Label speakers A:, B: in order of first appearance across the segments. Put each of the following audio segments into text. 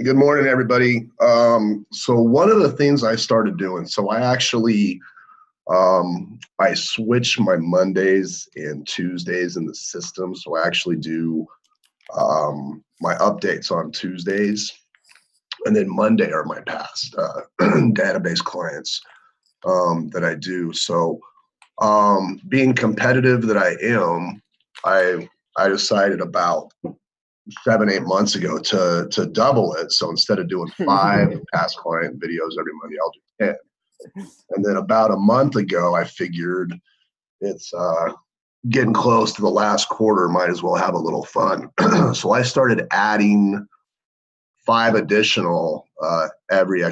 A: Good morning, everybody. So one of the things I started doing, I switch my Mondays and Tuesdays in the system. So I actually do my updates on Tuesdays, and then Monday are my past database clients that I do. So being competitive that I am, I decided about 7, 8 months ago to double it. So instead of doing 5 past client videos every Monday, I'll do 10. And then about a month ago, I figured it's getting close to the last quarter, might as well have a little fun. So I started adding 5 additional every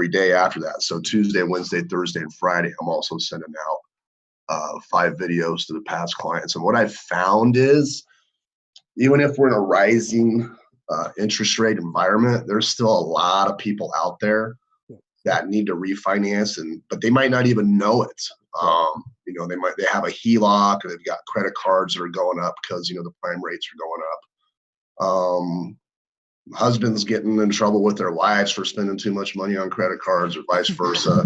A: day after that. So Tuesday, Wednesday, Thursday, and Friday, I'm also sending out 5 videos to the past clients. And what I've found is, even if we're in a rising interest rate environment, there's still a lot of people out there that need to refinance, but they might not even know it. They have a HELOC, or they've got credit cards that are going up because the prime rates are going up. Husbands getting in trouble with their wives for spending too much money on credit cards, or vice versa.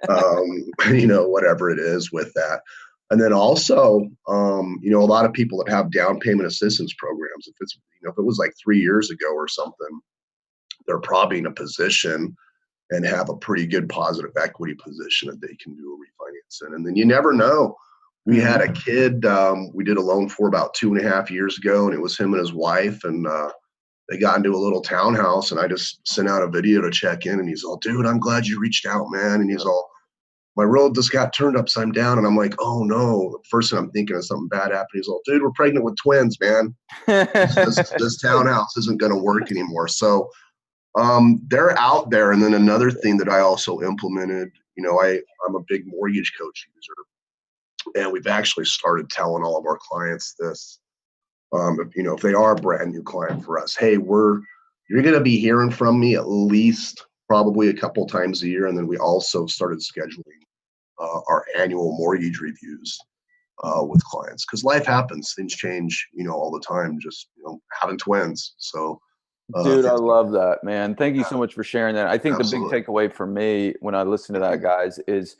A: Whatever it is with that. And then also, a lot of people that have down payment assistance programs, if it was like 3 years ago or something, they're probably in a position and have a pretty good positive equity position that they can do a refinance in. And then you never know. We had a kid we did a loan for about 2.5 years ago, and it was him and his wife, and they got into a little townhouse, and I just sent out a video to check in, and he's all, "Dude, I'm glad you reached out, man." And he's all, "My road just got turned upside down." And I'm like, "Oh no." The first thing I'm thinking is something bad happened. He's all, "Dude, we're pregnant with twins, man. This townhouse isn't going to work anymore." So they're out there. And then another thing that I also implemented, I'm a big mortgage coach user, and we've actually started telling all of our clients this. If they are a brand new client for us, hey, you're going to be hearing from me at least probably a couple times a year. And then we also started scheduling our annual mortgage reviews with clients, because life happens, things change, all the time. Just having twins. So,
B: dude, I love that, man. Thank you so much for sharing that. I think
A: Absolutely.
B: The big takeaway for me when I listen to that, guys, is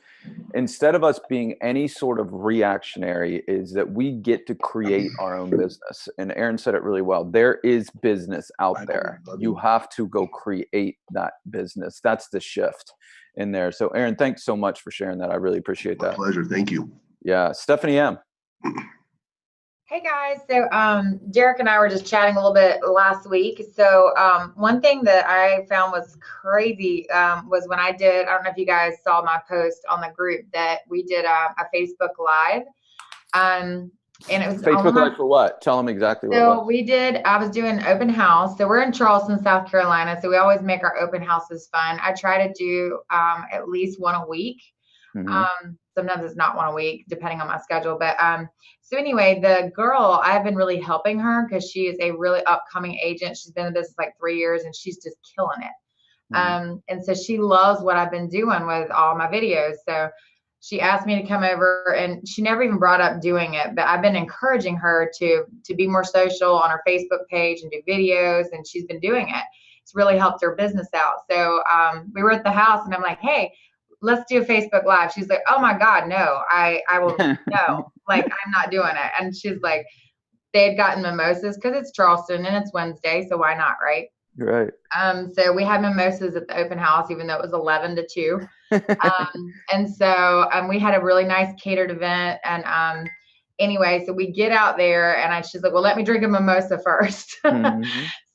B: instead of us being any sort of reactionary, is that we get to create our own business. And Aaron said it really well. There is business out there. You have to go create that business. That's the shift in there. So Aaron, thanks so much for sharing that. I really appreciate that.
A: My pleasure. Thank you.
B: Yeah. Stephanie M.
C: Hey guys, so Derek and I were just chatting a little bit last week. So one thing that I found was crazy was when I don't know if you guys saw my post on the group, that we did a Facebook Live. And it was
B: Facebook Live for what? Tell them exactly what.
C: So I was doing open house. So we're in Charleston, South Carolina. So we always make our open houses fun. I try to do at least one a week. Mm-hmm. Sometimes it's not one a week, depending on my schedule. But so anyway, the girl, I've been really helping her because she is a really upcoming agent. She's been in business like 3 years, and she's just killing it. Mm-hmm. And so she loves what I've been doing with all my videos. So she asked me to come over, and she never even brought up doing it, but I've been encouraging her to be more social on her Facebook page and do videos, and she's been doing it. It's really helped her business out. So we were at the house, and I'm like, "Hey, let's do a Facebook Live." She's like, "Oh my God, no, I will no, like I'm not doing it." And she's like, they had gotten mimosas because it's Charleston and it's Wednesday, so why not, right?
B: Right.
C: So we had mimosas at the open house, even though it was 11 to 2. And so we had a really nice catered event. And anyway, so we get out there, and she's like, "Well, let me drink a mimosa first." Mm-hmm.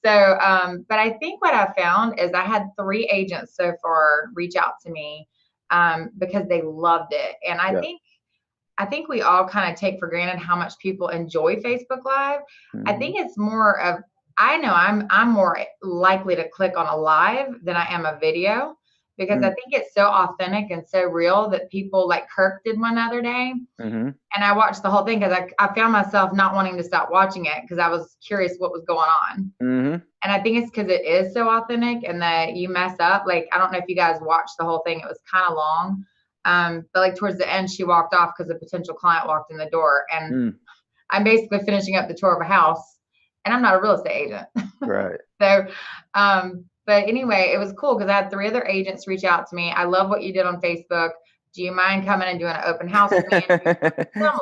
C: So, but I think what I found is I had 3 agents so far reach out to me because they loved it. And I think we all kind of take for granted how much people enjoy Facebook Live. Mm-hmm. I think it's more of, I know I'm more likely to click on a live than I am a video, because I think it's so authentic and so real that people, like Kirk did one other day. Mm-hmm. And I watched the whole thing because I found myself not wanting to stop watching it because I was curious what was going on. Mm-hmm. And I think it's because it is so authentic, and that you mess up. Like, I don't know if you guys watched the whole thing. It was kind of long. But like towards the end, she walked off because a potential client walked in the door. And I'm basically finishing up the tour of a house. and I'm not a real estate agent.
B: Right.
C: So, but anyway, it was cool because I had 3 other agents reach out to me. I love what you did on Facebook. Do you mind coming and doing an open house for me and doing something similar?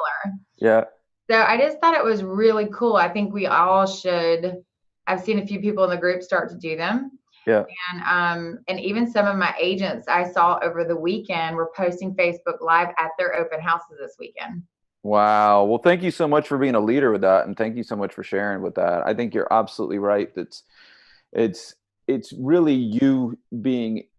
B: Yeah.
C: So I just thought it was really cool. I think we all should. I've seen a few people in the group start to do them.
B: Yeah.
C: And even some of my agents I saw over the weekend were posting Facebook Live at their open houses this weekend.
B: Wow. Well, thank you so much for being a leader with that. And thank you so much for sharing with that. I think you're absolutely right. It's really you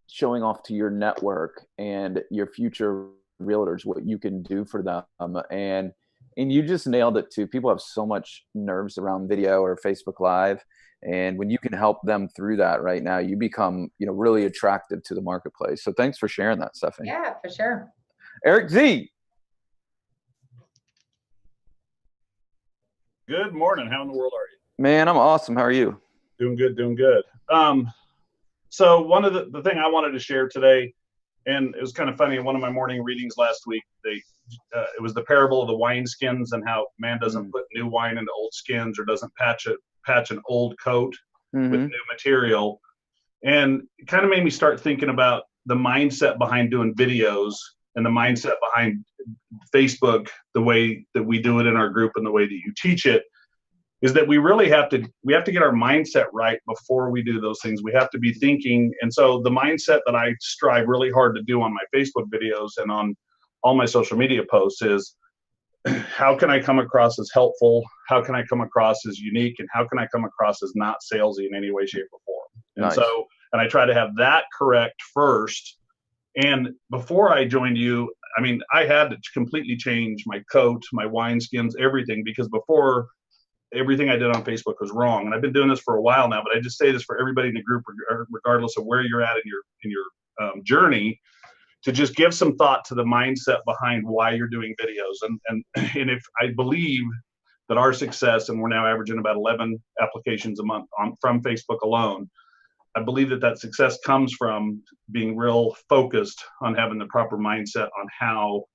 B: showing off to your network and your future realtors what you can do for them. And you just nailed it too. People have so much nerves around video or Facebook Live. And when you can help them through that right now, you become, really attractive to the marketplace. So thanks for sharing that, Stephanie.
C: Yeah, for sure.
B: Eric Z.
D: Good morning. How in the world are you?
B: Man, I'm awesome. How are you?
D: Doing good, doing good. So one of the thing I wanted to share today, and it was kind of funny, in one of my morning readings last week, it was the parable of the wineskins and how man doesn't put new wine into old skins or doesn't patch an old coat with new material. And it kind of made me start thinking about the mindset behind doing videos and the mindset behind Facebook, the way that we do it in our group and the way that you teach it, is that we really have to get our mindset right before we do those things. We have to be thinking. And so the mindset that I strive really hard to do on my Facebook videos and on all my social media posts is, how can I come across as helpful? How can I come across as unique? And how can I come across as not salesy in any way, shape, or form? And
B: Nice.
D: And I try to have that correct first. And before I joined you, I mean, I had to completely change my coat, my wineskins, everything, because before, everything I did on Facebook was wrong. And I've been doing this for a while now, but I just say this for everybody in the group, regardless of where you're at in your journey, to just give some thought to the mindset behind why you're doing videos. And if I believe that our success, and we're now averaging about 11 applications a month from Facebook alone, I believe that success comes from being real focused on having the proper mindset on how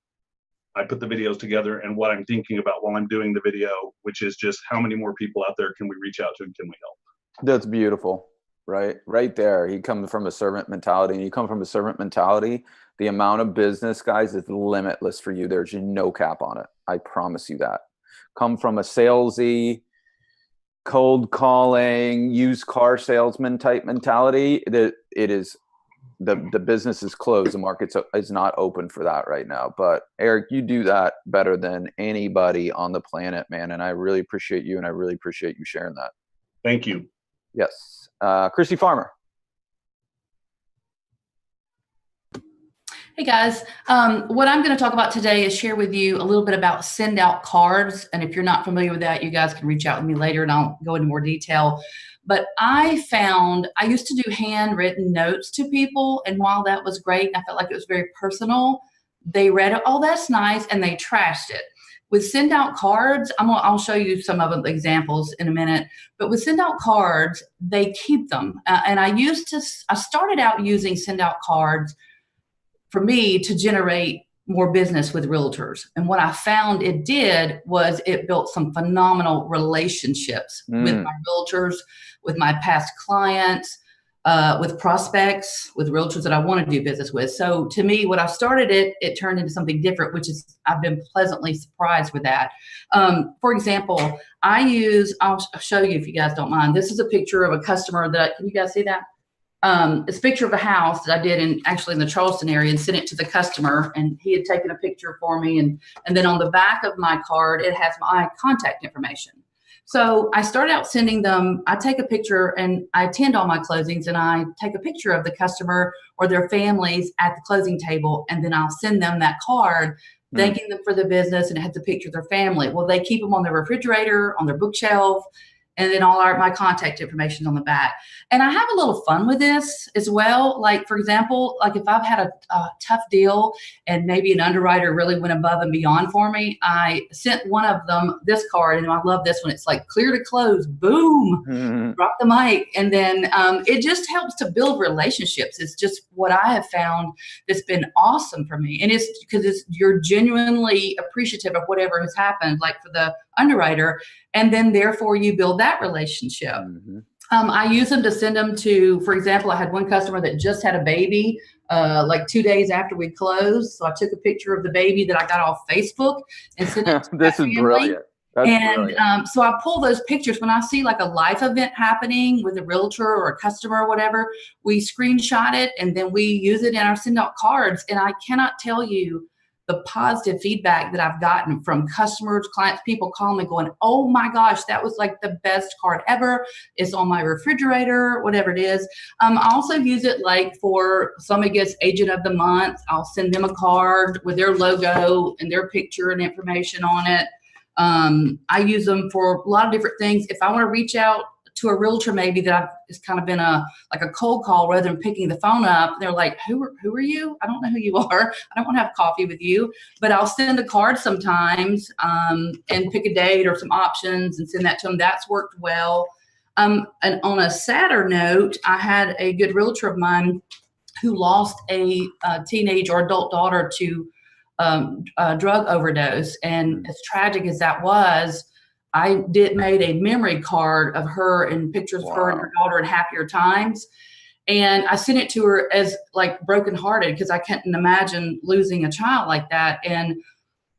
D: I put the videos together and what I'm thinking about while I'm doing the video, which is just how many more people out there can we reach out to and can we help?
B: That's beautiful. Right there. He comes from a servant mentality, and you come from a servant mentality. The amount of business, guys, is limitless for you. There's no cap on it. I promise you that. Come from a salesy, cold calling, used car salesman type mentality, that it is the business is closed. The market is not open for that right now. But Eric, you do that better than anybody on the planet, man. And I really appreciate you, and I really appreciate you sharing that.
D: Thank you.
B: Yes. Christy Farmer.
E: Hey guys, what I'm going to talk about today is share with you a little bit about send out cards. And if you're not familiar with that, you guys can reach out with me later and I'll go into more detail. But I used to do handwritten notes to people. And while that was great, I felt like it was very personal. They read it, oh, that's nice, and they trashed it. With send out cards, I'll show you some of the examples in a minute. But with send out cards, they keep them. And I started out using send out cards for me to generate more business with realtors. And what I found it did was it built some phenomenal relationships with my realtors, with my past clients, with prospects, with realtors that I want to do business with. So to me, when I started it turned into something different, which is, I've been pleasantly surprised with that. For example, I'll show you if you guys don't mind. This is a picture of a customer can you guys see that? It's a picture of a house that I did actually in the Charleston area and sent it to the customer, and he had taken a picture for me. And then on the back of my card, it has my contact information. So I started out sending them, I take a picture and I attend all my closings, and I take a picture of the customer or their families at the closing table. And then I'll send them that card thanking them for the business, and it has a picture of their family. Well, they keep them on their refrigerator, on their bookshelf, and then all my contact information on the back. And I have a little fun with this as well. Like, for example, like if I've had a tough deal and maybe an underwriter really went above and beyond for me, I sent one of them this card, and I love this one. It's like clear to close, boom, drop the mic. And then it just helps to build relationships. It's just what I have found that's been awesome for me. And it's because you're genuinely appreciative of whatever has happened, like for the underwriter. And then therefore you build that that relationship.
B: Mm-hmm.
E: I use them to send them to, for example, I had one customer that just had a baby like 2 days after we closed. So I took a picture of the baby that I got off Facebook and sent it to
B: This
E: that
B: is
E: family.
B: brilliant. That's
E: And
B: brilliant.
E: so I pull those pictures when I see like a life event happening with a realtor or a customer or whatever. We screenshot it and then we use it in our send out cards. And I cannot tell you the positive feedback that I've gotten from customers, clients, people calling me going, oh my gosh, that was like the best card ever. It's on my refrigerator, whatever it is. I also use it like for somebody gets agent of the month. I'll send them a card with their logo and their picture and information on it. I use them for a lot of different things. If I want to reach out to a realtor, maybe it's kind of been a cold call rather than picking the phone up. They're like, who are you? I don't know who you are. I don't want to have coffee with you, but I'll send a card sometimes, and pick a date or some options and send that to them. That's worked well. And on a sadder note, I had a good realtor of mine who lost a teenage or adult daughter to a drug overdose. And as tragic as that was, I made a memory card of her and pictures of her and her daughter in happier times. And I sent it to her as like brokenhearted because I couldn't imagine losing a child like that. And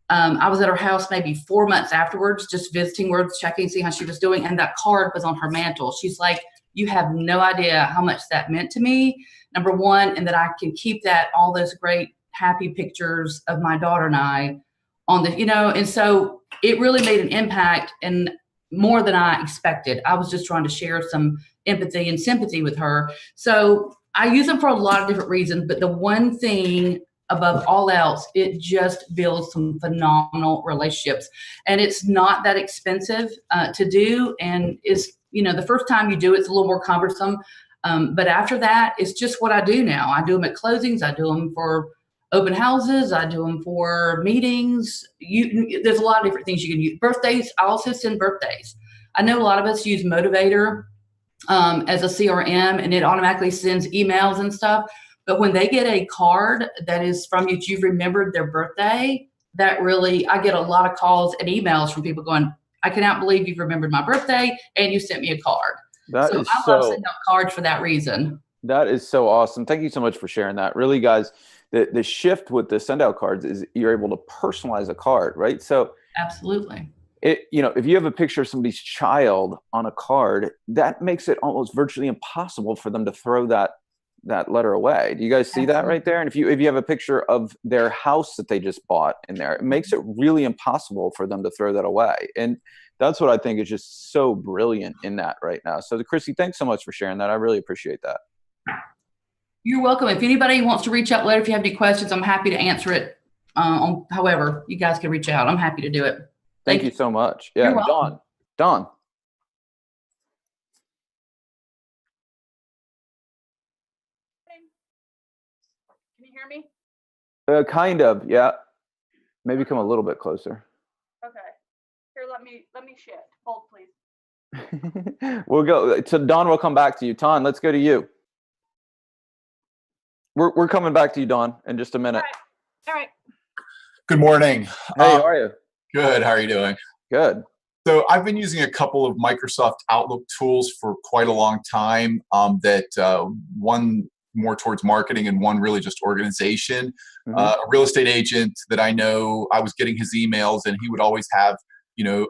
E: I was at her house maybe 4 months afterwards, just visiting her, checking, seeing how she was doing. And that card was on her mantle. She's like, you have no idea how much that meant to me, number one, and that I can keep all those great happy pictures of my daughter and I on the, and so it really made an impact and more than I expected. I was just trying to share some empathy and sympathy with her. So I use them for a lot of different reasons, but the one thing above all else, it just builds some phenomenal relationships. And it's not that expensive to do. And it's, the first time you do it, it's a little more cumbersome. But after that, it's just what I do now. I do them at closings. I do them for open houses. I do them for meetings. There's a lot of different things you can use. Birthdays, I also send birthdays. I know a lot of us use Motivator as a CRM, and it automatically sends emails and stuff. But when they get a card that is from you, that you've remembered their birthday, I get a lot of calls and emails from people going, I cannot believe you've remembered my birthday and you sent me a card. I love sending out cards for that reason.
B: That is so awesome. Thank you so much for sharing that. Really, guys, the shift with the send out cards is you're able to personalize a card, right? So
E: absolutely.
B: If you have a picture of somebody's child on a card, that makes it almost virtually impossible for them to throw that letter away. Do you guys see that right there? And if you have a picture of their house that they just bought in there, it makes it really impossible for them to throw that away. And that's what I think is just so brilliant in that right now. So Chrissy, thanks so much for sharing that. I really appreciate that.
E: You're welcome. If anybody wants to reach out later, if you have any questions, I'm happy to answer it. However, you guys can reach out. I'm happy to do it.
B: Thank you so much. Yeah, Dawn.
F: Can you hear me?
B: Kind of, yeah. Maybe come a little bit closer.
F: Okay. Here, let me shift. Hold, please.
B: We'll go. So Dawn, we'll come back to you. Ton, let's go to you. We're coming back to you, Dawn, in just a minute.
F: All right.
G: Good morning.
B: Hey, how are you?
G: Good. How are you doing?
B: Good.
G: So I've been using a couple of Microsoft Outlook tools for quite a long time. One more towards marketing and one really just organization.
B: Mm-hmm.
G: A real estate agent that I know, I was getting his emails and he would always have,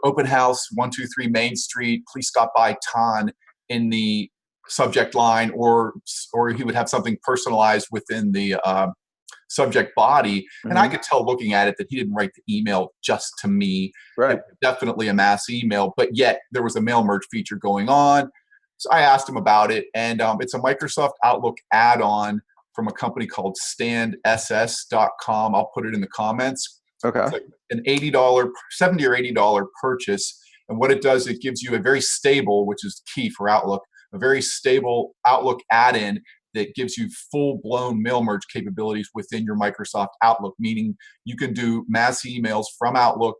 G: open house 123 Main Street. Please stop by Ton in the subject line, or he would have something personalized within the subject body.
B: Mm-hmm.
G: And I could tell looking at it that he didn't write the email just to me.
B: Right.
G: Definitely a mass email, but yet there was a mail merge feature going on. So I asked him about it, and it's a Microsoft Outlook add-on from a company called standss.com. I'll put it in the comments.
B: Okay.
G: It's like an $70 or $80 purchase. And what it does, it gives you a very stable, which is key for Outlook, a very stable Outlook add-in that gives you full-blown mail merge capabilities within your Microsoft Outlook, meaning you can do mass emails from Outlook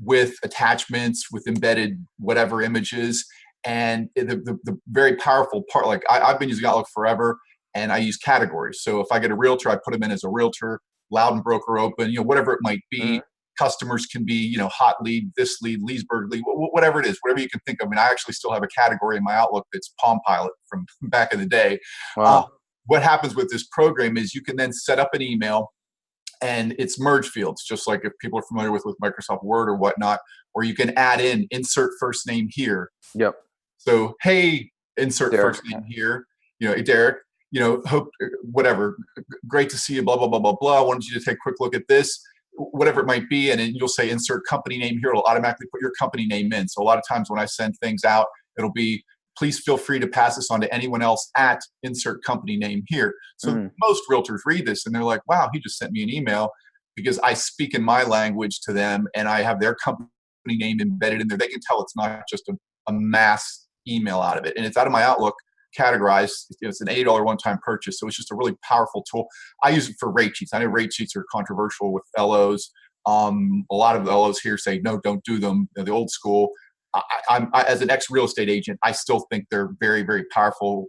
G: with attachments, with embedded whatever images. And the very powerful part, like I've been using Outlook forever, and I use categories. So if I get a realtor, I put them in as a realtor, Loudon Broker Open, whatever it might be. customers can be, you know, hot lead, this lead, Leesburg lead, whatever it is, whatever you can think of. I mean, I actually still have a category in my Outlook that's Palm Pilot from back in the day.
B: Wow.
G: What happens with this program is you can then set up an email, and it's merge fields, just like if people are familiar with Microsoft Word or whatnot, or you can add in insert first name here.
B: Yep.
G: So, hey, insert
B: Derek.
G: first name here, you know, hey, Derek, you know, hope, whatever, great to see you, blah, blah, blah, blah, blah. I wanted you to take a quick look at this, whatever it might be. And then you'll say insert company name here. It'll automatically put your company name in. So a lot of times when I send things out, it'll be, please feel free to pass this on to anyone else at insert company name here. So most realtors read this and they're like, wow, he just sent me an email, because I speak in my language to them and I have their company name embedded in there. They can tell it's not just a mass email out of it. And it's out of my Outlook categorized. It's an $80 one-time purchase. So it's just a really powerful tool. I use it for rate sheets. I know rate sheets are controversial with LOs. A lot of the LOs here say, no, don't do them. They're the old school. I, as an ex-real estate agent, I still think they're very, very powerful.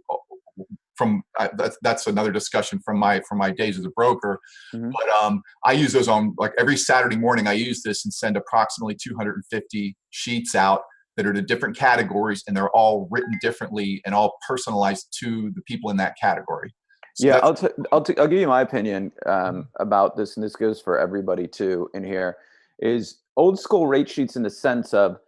G: That's another discussion from my days as a broker. But I use those on, like, every Saturday morning. I use this and send approximately 250 sheets out that are to different categories, and they're all written differently and all personalized to the people in that category. So
B: yeah, I'll give you my opinion about this, and this goes for everybody too in here. Is old school rate sheets in the sense of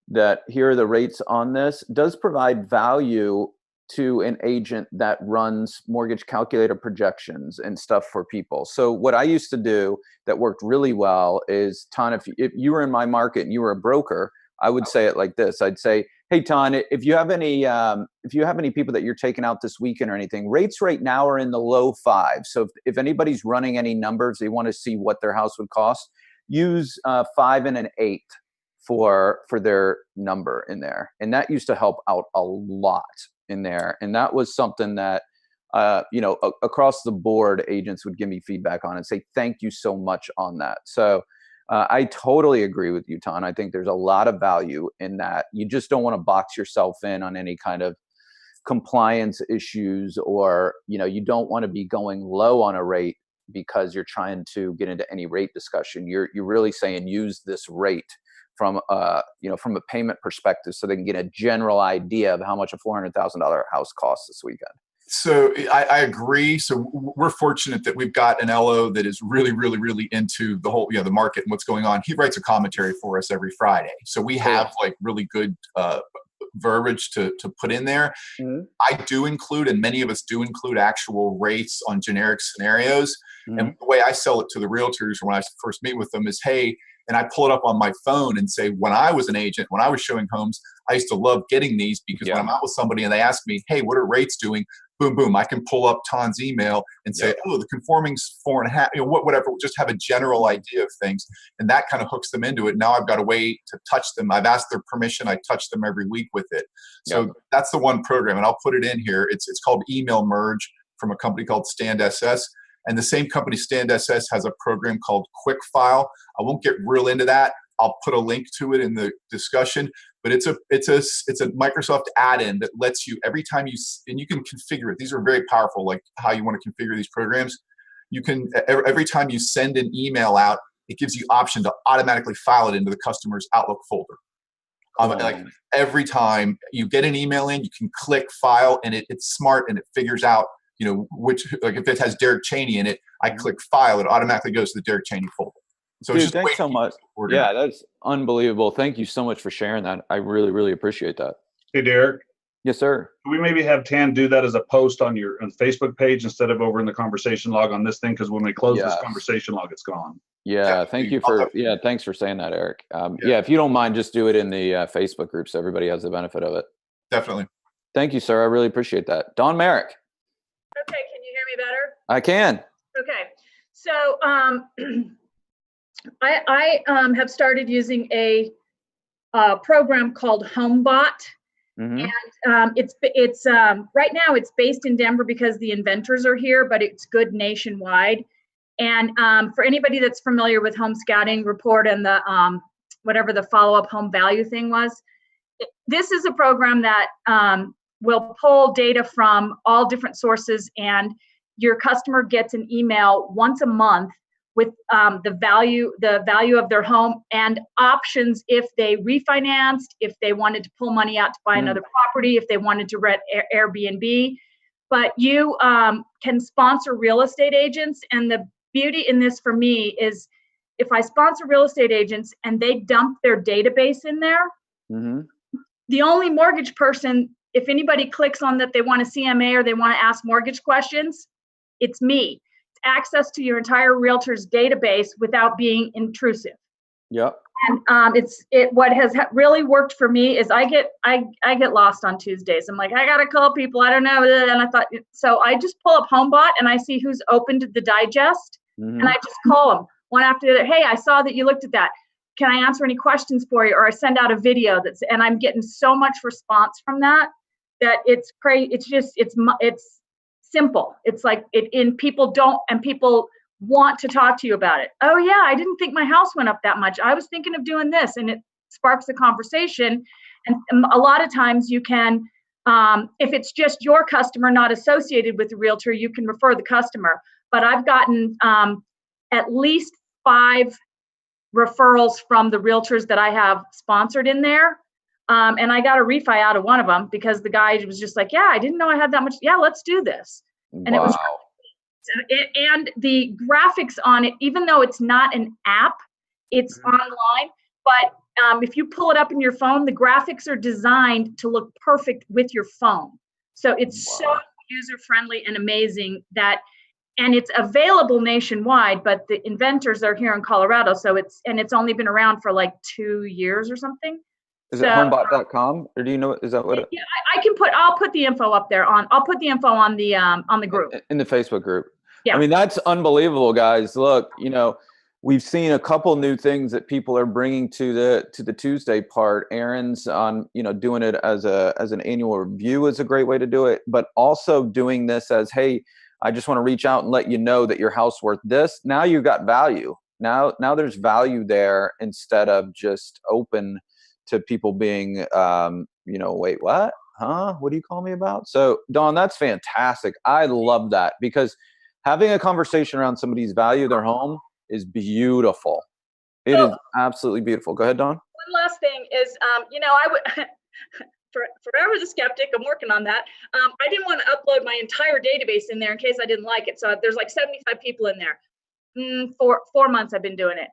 B: that here are the rates on this does provide value to an agent that runs mortgage calculator projections and stuff for people. So what I used to do that worked really well is, Ton, if you were in my market and you were a broker, I would say it like this. I'd say, hey, Ton, if you have any people that you're taking out this weekend or anything, rates right now are in the low 5. So if anybody's running any numbers, they want to see what their house would cost, use 5 and an 8 for their number in there. And that used to help out a lot in there. And that was something that, across the board, agents would give me feedback on and say, thank you so much on that. So I totally agree with you, Ton. I think there's a lot of value in that. You just don't want to box yourself in on any kind of compliance issues, or, you don't want to be going low on a rate because you're trying to get into any rate discussion. You're really saying use this rate from a payment perspective, so they can get a general idea of how much a $400,000 house costs this weekend.
G: So I agree. So we're fortunate that we've got an LO that is really, really, really into the whole, the market and what's going on. He writes a commentary for us every Friday. So we have like really good verbiage to put in there. I do include, and many of us do include, actual rates on generic scenarios. And the way I sell it to the realtors when I first meet with them is, hey, and I pull it up on my phone and say, when I was an agent, when I was showing homes, I used to love getting these, because when I'm out with somebody and they ask me, hey, what are rates doing? Boom, boom. I can pull up Ton's email and say, oh, the conforming's 4.5, whatever, just have a general idea of things. And that kind of hooks them into it. Now I've got a way to touch them. I've asked their permission. I touch them every week with it. So that's the one program, and I'll put it in here. It's called Email Merge, from a company called StandSS. And the same company, StandSS, has a program called QuickFile. I won't get real into that. I'll put a link to it in the discussion. But it's a Microsoft add-in that lets you, every time and you can configure it. These are very powerful, like how you want to configure these programs. You can, every time you send an email out, it gives you option to automatically file it into the customer's Outlook folder. Like every time you get an email in, you can click file, and it's smart, and it figures out, which, like if it has Derek Cheney in it, I click file, it automatically goes to the Derek Cheney folder. So
B: Dude,
G: it's just
B: thanks so much. Yeah, that's unbelievable. Thank you so much for sharing that. I really, really appreciate that.
D: Hey, Derek.
B: Yes, sir.
D: Can we maybe have Tan do that as a post on your Facebook page instead of over in the conversation log on this thing? Because when we close this conversation log, it's gone.
B: Yeah, thank you for thanks for saying that, Eric. If you don't mind, just do it in the Facebook group so everybody has the benefit of it.
G: Definitely.
B: Thank you, sir. I really appreciate that. Don Merrick.
F: Okay, can you hear me better?
B: I can.
F: Okay, so I have started using a program called HomeBot, and it's right now it's based in Denver because the inventors are here, but it's good nationwide. And for anybody that's familiar with Home Scouting Report and the whatever the follow-up home value thing was, this is a program that will pull data from all different sources, and your customer gets an email once a month with the value of their home and options if they refinanced, if they wanted to pull money out to buy another property, if they wanted to rent Airbnb. But you can sponsor real estate agents. And the beauty in this for me is if I sponsor real estate agents and they dump their database in there, the only mortgage person, if anybody clicks on that they want a CMA or they want to ask mortgage questions, it's me. It's access to your entire realtor's database without being intrusive.
B: Yep.
F: And what has really worked for me is I get lost on Tuesdays. I'm like, I gotta call people. I don't know. And I thought, so I just pull up HomeBot and I see who's opened the digest, and I just call them one after the other. Hey, I saw that you looked at that. Can I answer any questions for you? Or I send out a video and I'm getting so much response from that it's crazy. It's simple. It's like people want to talk to you about it. Oh yeah, I didn't think my house went up that much. I was thinking of doing this, and it sparks a conversation. And a lot of times you can, if it's just your customer not associated with the realtor, you can refer the customer. But I've gotten at least 5 referrals from the realtors that I have sponsored in there. And I got a refi out of one of them because the guy was just like, yeah, I didn't know I had that much. Yeah, let's do this. And it was, and the graphics on it, even though it's not an app, it's online. But if you pull it up in your phone, the graphics are designed to look perfect with your phone. So it's so user-friendly and amazing and it's available nationwide, but the inventors are here in Colorado. So it's only been around for like 2 years or something.
B: Is it homebot.com, or do you know, is that what?
F: Yeah, I'll put the info up there I'll put the info on the group. In
B: the Facebook group.
F: Yeah.
B: I mean, that's unbelievable, guys. Look, we've seen a couple new things that people are bringing to the Tuesday part. Aaron's on, doing it as an annual review is a great way to do it, but also doing this as, hey, I just want to reach out and let you know that your house worth this. Now you've got value. Now there's value there instead of just open to people being, wait, what? Huh? What do you call me about? So, Dawn, that's fantastic. I love that because having a conversation around somebody's value of their home is beautiful. It is absolutely beautiful. Go ahead, Dawn.
F: One last thing is, I would, forever the skeptic, I'm working on that. I didn't want to upload my entire database in there in case I didn't like it. So there's like 75 people in there. For 4 months I've been doing it.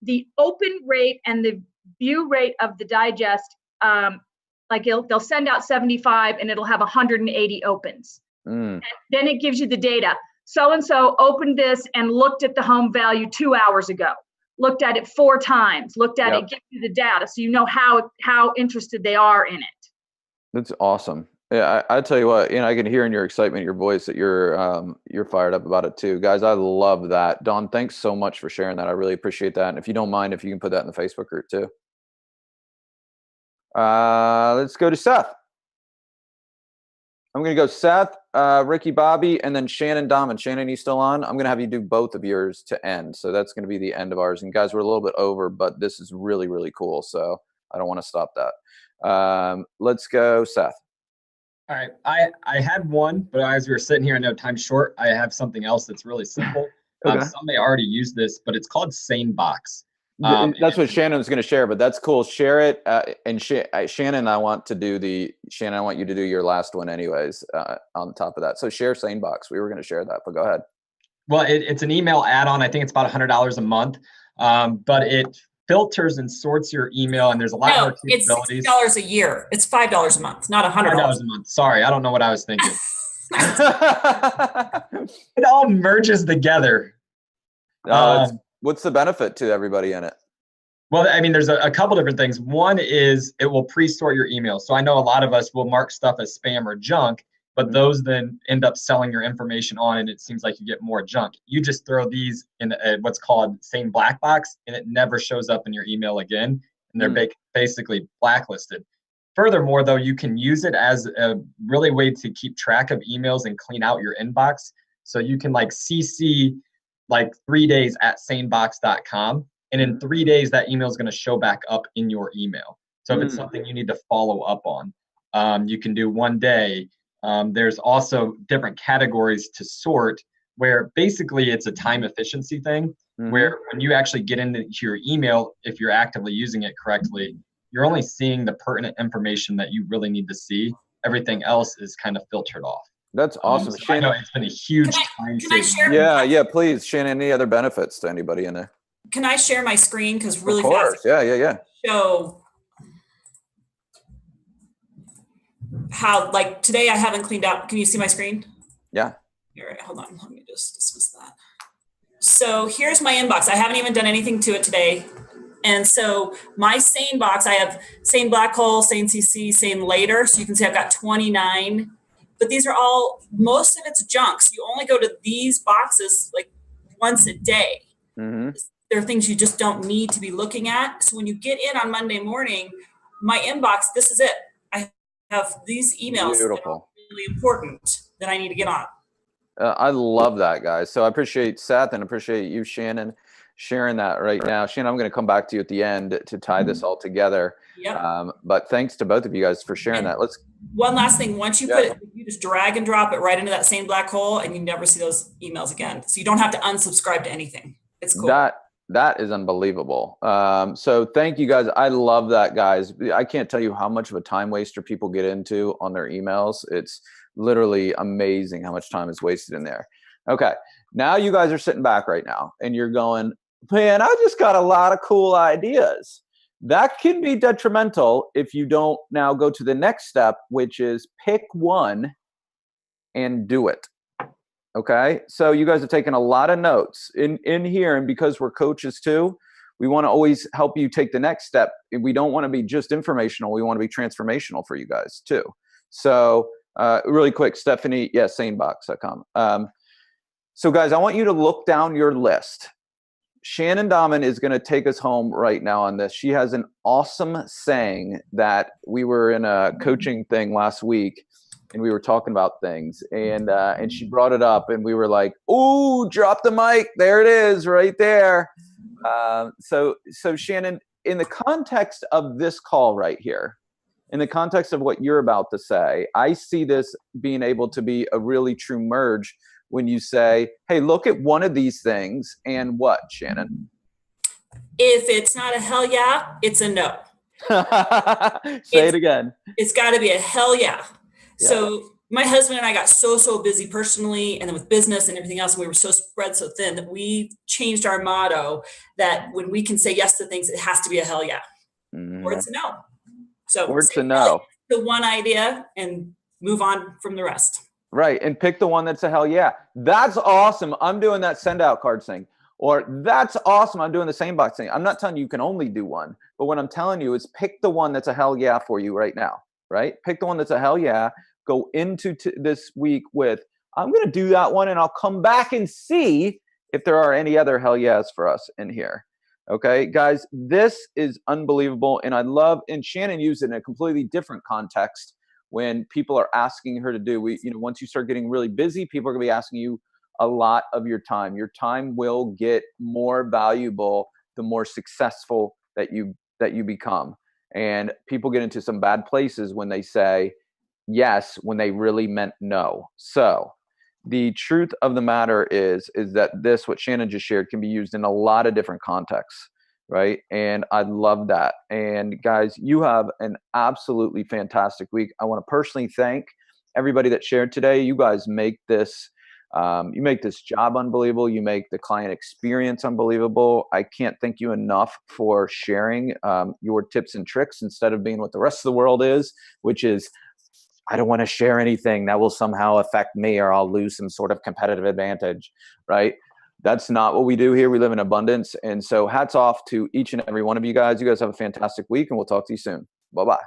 F: The open rate and the view rate of the digest, they'll send out 75 and it'll have 180 opens. And then it gives you the data. So-and-so opened this and looked at the home value 2 hours ago, looked at it 4 times, looked at it, gives you the data. So you know how interested they are in it.
B: That's awesome. Yeah, I tell you what, I can hear in your excitement, in your voice that you're fired up about it too. Guys, I love that. Dawn, thanks so much for sharing that. I really appreciate that. And if you don't mind, if you can put that in the Facebook group too. Let's go to Seth. I'm going to go Seth, Ricky, Bobby, and then Shannon, Dom. Shannon, you still on? I'm going to have you do both of yours to end. So that's going to be the end of ours. And guys, we're a little bit over, but this is really, really cool. So I don't want to stop that. Let's go, Seth.
H: All right. I had one, but as we were sitting here, I know time's short. I have something else that's really simple.
B: Okay.
H: Some may already use this, but it's called SaneBox.
B: That's what Shannon was going to share, but that's cool. Share it. And Shannon, I want you to do your last one anyways, on top of that. So share SaneBox. We were going to share that, but go ahead.
H: Well, it's an email add-on. I think it's about $100 a month, but it filters and sorts your email, and there's a lot more capabilities.
I: It's $60 a year. It's $5 a month, not $100
H: a month. Sorry, I don't know what I was thinking. It all merges together.
B: What's the benefit to everybody in it?
H: Well, I mean, there's a couple different things. One is it will pre-sort your email. So I know a lot of us will mark stuff as spam or junk, but those then end up selling your information on, and it seems like you get more junk. You just throw these in what's called Sane Black Box, and it never shows up in your email again, and they're basically blacklisted. Furthermore, though, you can use it as a really way to keep track of emails and clean out your inbox. So you can CC 3 days at sanebox.com. And in 3 days, that email is going to show back up in your email. So if it's something you need to follow up on, you can do 1 day. There's also different categories to sort. where basically it's a time efficiency thing, where when you actually get into your email, if you're actively using it correctly, you're only seeing the pertinent information that you really need to see. Everything else is kind of filtered off.
B: That's awesome.
H: So I
B: Shannon,
H: know it's been a huge time
I: Can I
H: saver.
I: share?
B: yeah, please. Shannon, any other benefits to anybody in there?
I: Can I share my screen? Because really
B: Of course.
I: fast.
B: Yeah.
I: Show how, like today I haven't cleaned out. Can you see my screen?
B: Yeah.
I: Here, hold on. Let me just dismiss that. So here's my inbox. I haven't even done anything to it today. And so my sane box, I have sane black hole, sane CC, sane later. So you can see I've got 29, but these are all, most of it's junk. So you only go to these boxes like once a day. There are things you just don't need to be looking at. So when you get in on Monday morning, my inbox, this is it. I have these emails that are really important that I need to get on.
B: I love that, guys. So I appreciate Seth and appreciate you, Shannon, sharing that right now. Shannon, I'm going to come back to you at the end to tie this all together.
I: Yep.
B: But thanks to both of you guys for sharing that.
I: One last thing. Once you put it, you just drag and drop it right into that same black hole and you never see those emails again. So you don't have to unsubscribe to anything. It's cool.
B: That is unbelievable. So thank you guys. I love that, guys. I can't tell you how much of a time waster people get into on their emails. It's literally amazing how much time is wasted in there. Okay. Now you guys are sitting back right now and you're going, man, I just got a lot of cool ideas. That can be detrimental if you don't now go to the next step, which is pick one and do it. Okay. So you guys have taken a lot of notes in here. And because we're coaches too, we want to always help you take the next step. We don't want to be just informational. We want to be transformational for you guys too. So really quick, Stephanie, sanebox.com. So guys, I want you to look down your list. Shannon Dahman is going to take us home right now on this. She has an awesome saying that we were in a coaching thing last week and we were talking about things and she brought it up and we were like, "Ooh, drop the mic. There it is right there." So Shannon, in the context of this call right here, in the context of what you're about to say, I see this being able to be a really true merge when you say, hey, look at one of these things and what, Shannon?
I: If it's not a hell yeah, it's a no.
B: Say it again.
I: It's got to be a hell yeah. So my husband and I got so busy personally and then with business and everything else. And we were so spread so thin that we changed our motto that when we can say yes to things, it has to be a hell yeah or it's a no. So
B: or it's a no.
I: The one idea and move on from the rest.
B: Right. And pick the one that's a hell yeah. That's awesome. I'm doing that send out cards thing. Or that's awesome. I'm doing the same box thing. I'm not telling you can only do one. But what I'm telling you is pick the one that's a hell yeah for you right now. Right? Pick the one that's a hell yeah. Go into this week with, I'm going to do that one and I'll come back and see if there are any other hell yes for us in here. Okay, guys, this is unbelievable. And I love, and Shannon used it in a completely different context when people are asking her to do, once you start getting really busy, people are going to be asking you a lot of your time. Your time will get more valuable the more successful that you become. And people get into some bad places when they say yes, when they really meant no. So the truth of the matter is that what Shannon just shared can be used in a lot of different contexts, right? And I love that. And guys, you have an absolutely fantastic week. I want to personally thank everybody that shared today. You guys make this job unbelievable. You make the client experience unbelievable. I can't thank you enough for sharing your tips and tricks instead of being what the rest of the world is, which is, I don't want to share anything that will somehow affect me or I'll lose some sort of competitive advantage, right? That's not what we do here. We live in abundance. And so hats off to each and every one of you guys. You guys have a fantastic week and we'll talk to you soon. Bye-bye.